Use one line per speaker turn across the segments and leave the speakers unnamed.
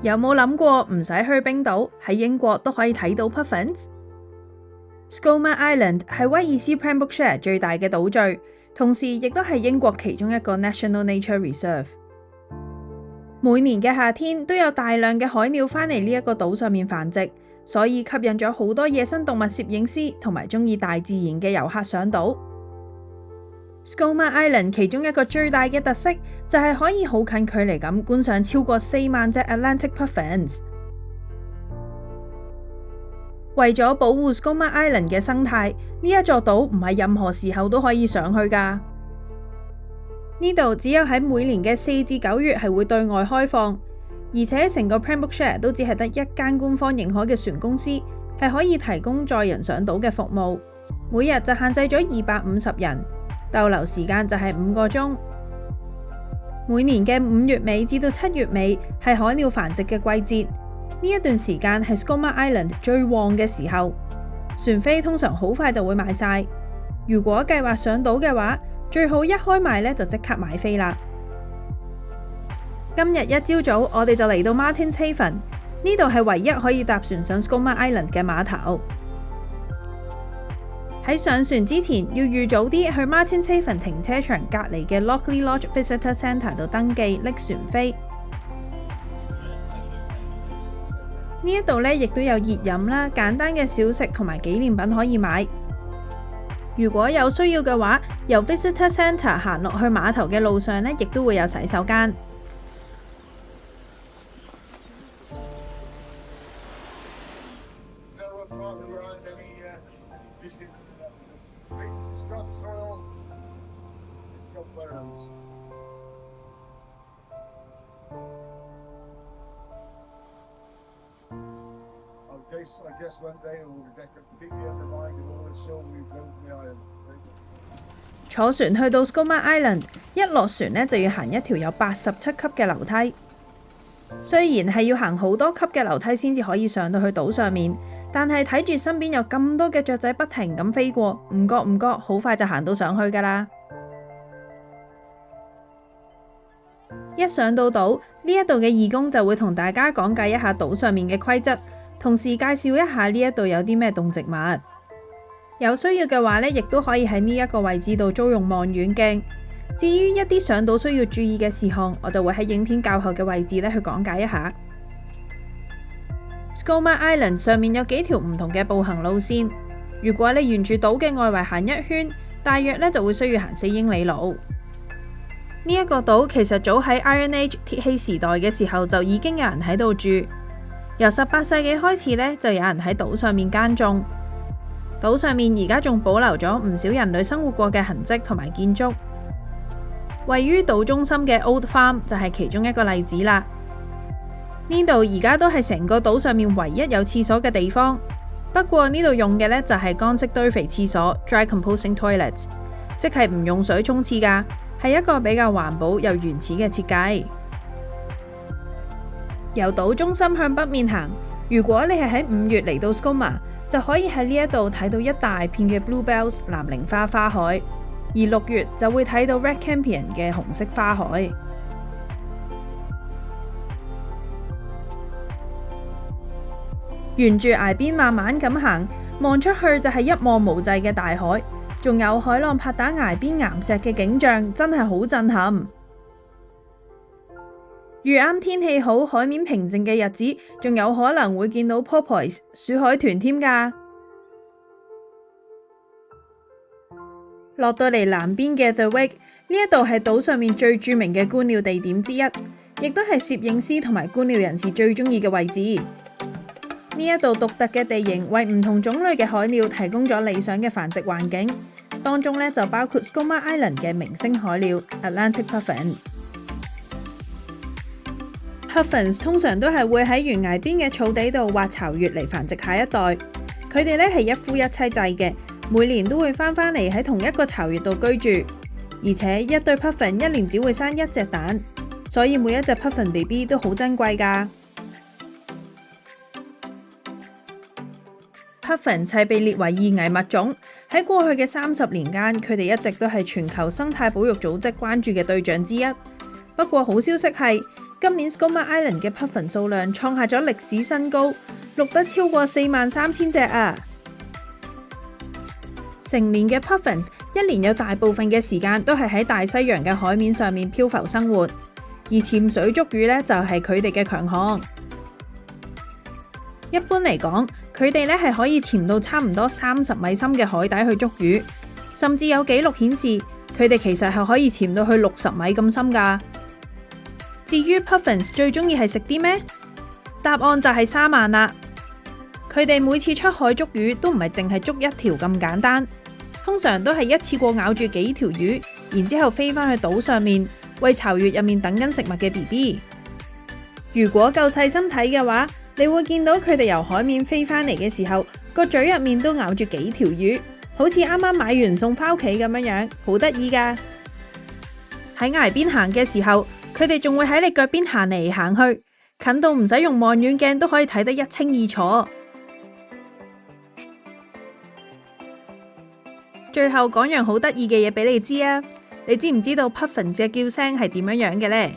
有冇諗過唔使去冰島，喺英國都可以睇到 puffins？Skomer Island 係威爾斯 Pembrokeshire 最大嘅島嶼，同時亦都係英國其中一個 National Nature Reserve。每年嘅夏天都有大量嘅海鳥返嚟呢一個島上面繁殖，所以吸引咗好多野生動物攝影師同埋鍾意大自然嘅遊客上島。Skomer Island 其中一個最大嘅特色就係可以好近距離咁觀賞超過4萬隻 Atlantic Puffins。為咗保護 Skomer Island 嘅生態，呢一座島唔係任何時候都可以上去㗎。呢度只有喺每年嘅4至9月係會對外開放，而且成個 Pembrokeshire 都只係得一間官方認可嘅船公司係可以提供載人上島嘅服務，每日就限制咗250人。逗留時間就係5個鐘。每年嘅5月尾至到7月尾係海鳥繁殖嘅季節，呢一段時間係 Skomer Island 最旺嘅時候，船飛通常好快就會賣晒。如果計劃上島嘅話，最好一開賣呢就即刻買飛啦。今日一朝早我哋就嚟到 Martin's Haven， 呢度係唯一可以搭船上 Skomer Island 嘅碼頭。喺上船之前，要預早啲去 Martin's Haven 停車場隔離嘅 Lockley Lodge Visitor Centre 度登記拎船飛。呢一度呢亦都有熱飲啦、簡單嘅小食同埋紀念品可以買。如果有需要嘅話，由 Visitor Centre 行落去碼頭嘅路上呢，亦都會有洗手間。坐船去到 Skomer Island， 一落船呢就要行一條有87級嘅樓梯。雖然係要行好多級嘅樓梯先至可以上到去島上面，但係睇住身邊有咁多嘅雀仔不停咁飛過，唔覺好快就行到上去㗎啦。一上到島，呢一度嘅義工就會同大家講解一下島上面嘅規則，同時介紹一下呢一度有啲咩動植物。有需要嘅話呢，亦都可以喺呢一個位置度租用望遠鏡。至於一啲上島需要注意嘅事項，我就會喺影片較後嘅位置呢去講解一下。Skomer Island 上面有幾條唔同嘅步行路線，如果你沿住島嘅外圍行一圈，大約呢就會需要行4英里路。呢一個島其實早喺 Iron Age 鐵器時代嘅時候就已經有人喺度住，由18世紀開始呢，就有人喺島上面耕種。島上面而家仲保留咗唔少人類生活過嘅痕跡同埋建築。位於島中心嘅 Old Farm 就係其中一個例子啦。呢度而家都係成個島上面唯一有廁所嘅地方，不過呢度用嘅呢就係乾式堆肥廁所 （Dry Composting Toilets）， 即係唔用水沖廁㗎，係一個比較環保又原始嘅設計。由島中心向北面行，如果你係喺5月嚟到 Skomer， 就可以喺呢一度睇到一大片嘅 Bluebells 藍鈴花花海，而6月就會睇到 Red Campion 嘅紅色花海。沿住崖邊慢慢咁行，望出去就係一望無際嘅大海，仲有海浪拍打崖邊岩石嘅景象，真係好震撼。遇啱天氣好、海面平靜嘅日子，仲有可能會見到 porpoise 鼠海豚添㗎。落到嚟南邊嘅 The Wake， 呢一度係島上面最著名嘅觀鳥地點之一，亦都係攝影師同埋觀鳥人士最中意嘅位置。呢一度獨特嘅地形為唔同種類嘅海鳥提供咗理想嘅繁殖環境，當中呢就包括 Skomer Island 嘅明星海鳥 Atlantic Puffins。Puffins 通常都係會喺懸崖邊嘅草地度挖巢穴嚟繁殖下一代，佢哋呢係一夫一妻制嘅，每年都會返嚟喺同一個巢穴度居住，而且一對 Puffin 一年只會生1隻蛋，所以每一隻 Puffin BB 都好珍貴㗎。Puffins 係被列為易危物種，喺過去嘅30年間，佢哋一直都係全球生態保育組織關注嘅對象之一。不過好消息係，今年 Skooma Island 嘅 Puffin 數量創下咗歷史新高，錄得超過43000隻啊！成年嘅 Puffins 一年有大部分嘅時間都係喺大西洋嘅海面上面漂浮生活，而潛水捉魚呢，就係佢哋嘅強項。一般嚟講，佢哋呢係可以潛到差唔多30米深嘅海底去捉魚，甚至有紀錄顯示佢哋其實係可以潛到去60米咁深㗎。至於 Puffins 最中意係食啲咩？答案就係沙鰻啦。佢哋每次出海捉魚都唔係淨係捉一條咁簡單，通常都係一次過咬住幾條魚，然之後飛返去島上面餵巢穴入面等緊食物嘅 BB。如果夠細心睇嘅話，你會見到佢哋由海面飛返嚟嘅時候，個嘴入面都咬住幾條魚，好似啱啱買完餸返屋企咁樣樣，好得意㗎。喺崖邊行嘅時候，佢哋仲會喺你腳邊行嚟行去，近到唔使用望遠鏡都可以睇得一清二楚。最後講樣好得意嘅嘢俾你知啊！你知唔知道 Puffins 嘅叫聲係點樣嘅呢？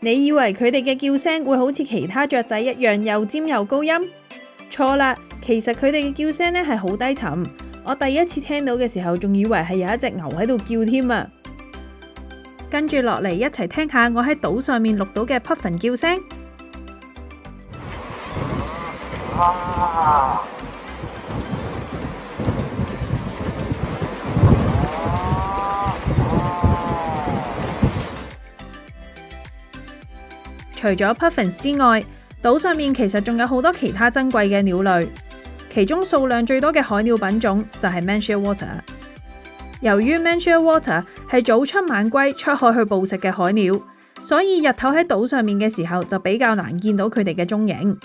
你以為佢哋嘅叫聲會好似其他雀仔一樣又尖又高音？錯啦，其實佢哋嘅叫聲呢係好低沉。我第一次聽到嘅時候，仲以為係有一隻牛喺度叫添啊！跟住落嚟一齊聽下我喺島上面錄到嘅 Puffin 叫聲。除咗 Puffins 之外，島上面其實仲有好多其他珍貴嘅鳥類，其中數量最多嘅海鳥品種就係 Man Shearwater。由於 Man Shearwater 係早出晚歸出海去捕食嘅海鳥，所以日頭喺島上面嘅時候就比較難見到佢哋嘅蹤影。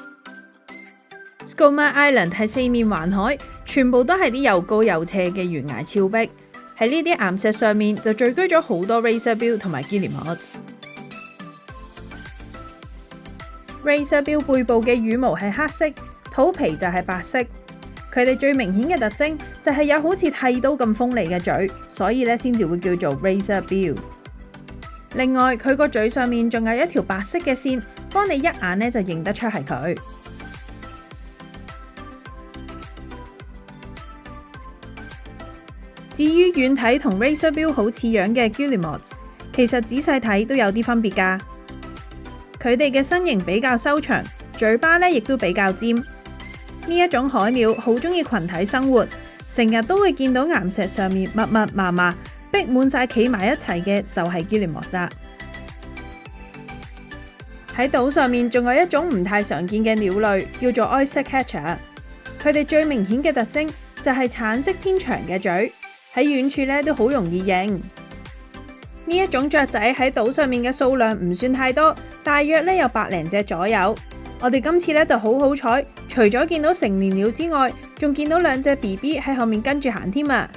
Skooma Island 係四面環海，全部都係啲又高又斜嘅懸崖峭壁，喺呢啲岩石上面就聚居咗好多 Razorbill 同埋 Guillemots。Razorbill 背部嘅羽毛係黑色，肚皮就係白色。佢哋最明顯嘅特徵就係有好似剃刀咁鋒利嘅嘴，所以咧先至會叫做 Razorbill。另外，佢個嘴上面仲有一條白色嘅線，幫你一眼咧就認得出係佢。至於遠睇同 Razorbill 好似樣嘅 Guillemots， 其實仔細睇都有啲分別㗎。佢哋嘅身形比較修長，嘴巴咧亦都比較尖。呢一種海鳥好中意群體生活，成日都會見到岩石上面密密麻麻逼滿晒企埋一齊嘅就係 Guillemots。喺島上面仲有一種唔太常見嘅鳥類，叫做 Oystercatcher。佢哋最明顯嘅特徵就係橙色偏長嘅嘴，喺遠處咧都好容易認。呢一種雀仔喺島上面嘅數量唔算太多，大約咧有100零隻左右。我哋今次咧就好彩，除咗見到成年鳥之外，仲見到2隻 BB 喺後面跟住行添啊！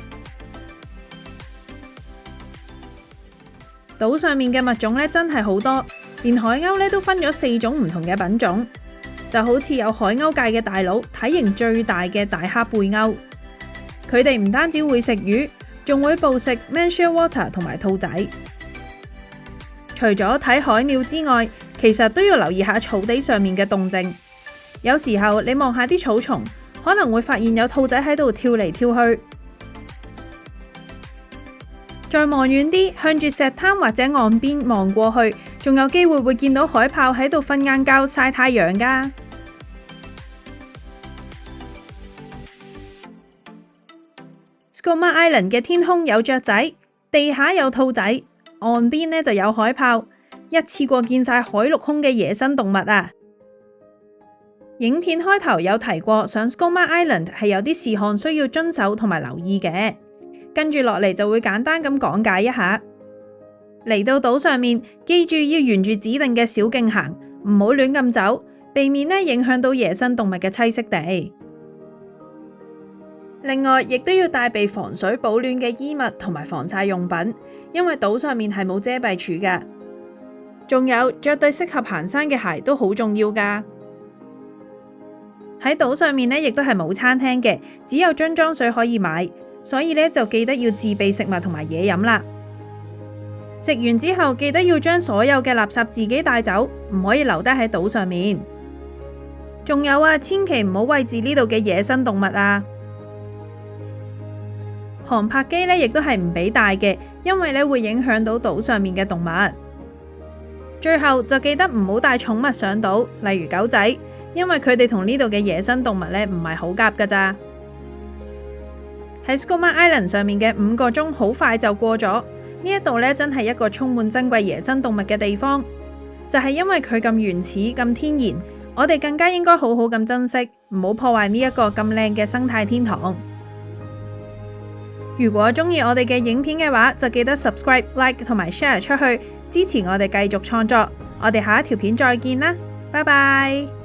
島上面嘅物種咧真係好多，連海鷗咧都分咗4種唔同嘅品種，就好似有海鷗界嘅大佬，體型最大嘅大黑背鷗。佢哋唔單止會食魚，仲會捕食 Man Shearwater 同埋兔仔。除咗睇海鳥之外，其實都要留意下草地上面嘅動靜。有時候你望下啲草叢，可能會發現有兔仔喺度跳嚟跳去。再望遠啲，向住石灘或者岸邊望過去，仲有機會會見到海豹喺度瞓晏覺曬太陽㗎。Skooma Island 嘅天空有雀仔，地下有兔仔，岸邊呢就有海豹，一次過見晒海陸空嘅野生動物啊！影片開頭有提過，上 Skooma Island 係有啲事項需要遵守同埋留意嘅，跟住落嚟就會簡單咁講解一下。嚟到島上面，記住要沿住指定嘅小徑行，唔好亂咁走，避免呢影響到野生動物嘅棲息地。另外，亦都要帶備防水保暖嘅衣物同埋防曬用品，因為島上面係冇遮蔽處㗎。仲有着對適合行山嘅鞋都好重要㗎。喺島上面呢，亦都係冇餐廳嘅，只有樽裝水可以買，所以呢，就記得要自備食物同埋嘢飲啦。食完之後記得要將所有嘅垃圾自己帶走，唔可以留低喺島上面。仲有啊，千祈唔好餵飼呢度嘅野生動物啊！航拍機呢亦都係唔俾帶嘅，因為呢會影響到島上面嘅動物。最後就記得唔好帶寵物上島，例如狗仔，因為佢哋同呢度嘅野生動物呢唔係好夾㗎咋。喺 Skomal Island 上面嘅5個鐘好快就過咗，呢一度呢真係一個充滿珍貴野生動物嘅地方，就係因為佢咁原始、咁天然，我哋更加應該好好咁珍惜，唔好破壞呢一個咁靚嘅生態天堂。如果中意我哋嘅影片嘅話，就記得 subscribe、like 同埋 share 出去，支持我哋繼續創作。我哋下一條片再見啦，拜拜。